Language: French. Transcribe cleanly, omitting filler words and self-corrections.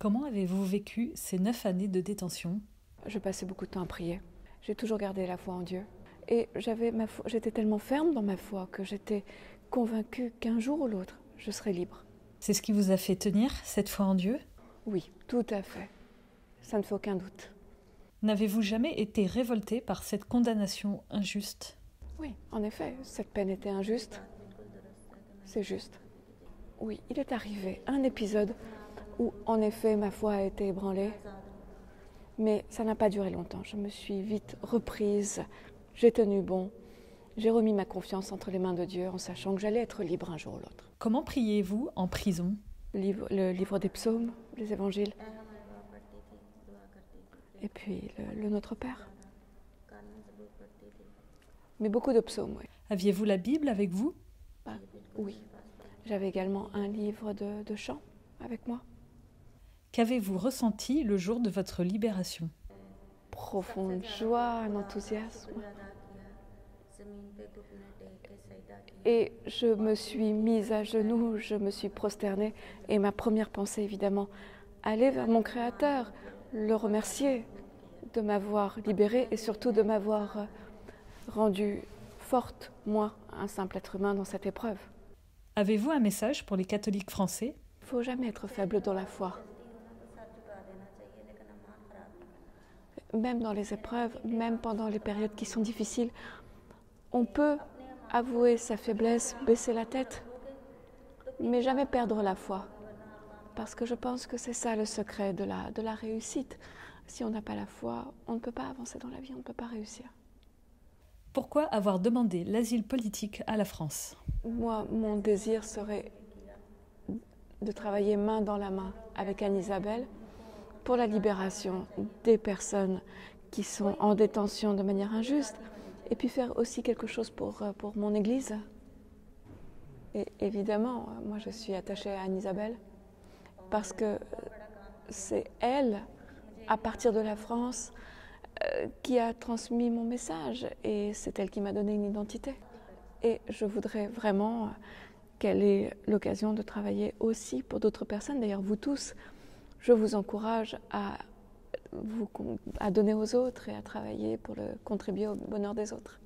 Comment avez-vous vécu ces 9 années de détention? Je passais beaucoup de temps à prier. J'ai toujours gardé la foi en Dieu. Et j'étais tellement ferme dans ma foi que j'étais convaincue qu'un jour ou l'autre, je serais libre. C'est ce qui vous a fait tenir cette foi en Dieu? Oui, tout à fait. Ça ne fait aucun doute. N'avez-vous jamais été révolté par cette condamnation injuste? Oui, en effet, cette peine était injuste. C'est juste. Oui, il est arrivé un épisode où, en effet, ma foi a été ébranlée. Mais ça n'a pas duré longtemps. Je me suis vite reprise. J'ai tenu bon. J'ai remis ma confiance entre les mains de Dieu en sachant que j'allais être libre un jour ou l'autre. Comment priez-vous en prison? Le livre des psaumes, les évangiles. Et puis le Notre Père. Mais beaucoup de psaumes, oui. Aviez-vous la Bible avec vous? Oui. J'avais également un livre de chant avec moi. Qu'avez-vous ressenti le jour de votre libération? Profonde joie, un enthousiasme. Et je me suis mise à genoux, je me suis prosternée. Et ma première pensée, évidemment, aller vers mon Créateur, le remercier de m'avoir libérée et surtout de m'avoir rendue forte, moi, un simple être humain, dans cette épreuve. Avez-vous un message pour les catholiques français? Il ne faut jamais être faible dans la foi. Même dans les épreuves, même pendant les périodes qui sont difficiles, on peut avouer sa faiblesse, baisser la tête, mais jamais perdre la foi. Parce que je pense que c'est ça le secret de la réussite. Si on n'a pas la foi, on ne peut pas avancer dans la vie, on ne peut pas réussir. Pourquoi avoir demandé l'asile politique à la France? Moi, mon désir serait de travailler main dans la main avec Anne-Isabelle pour la libération des personnes qui sont en détention de manière injuste et puis faire aussi quelque chose pour mon Église. Et évidemment, moi je suis attachée à Anne-Isabelle parce que c'est elle, à partir de la France, qui a transmis mon message et c'est elle qui m'a donné une identité. Et je voudrais vraiment qu'elle ait l'occasion de travailler aussi pour d'autres personnes. D'ailleurs, vous tous, je vous encourage à donner aux autres et à travailler pour contribuer au bonheur des autres.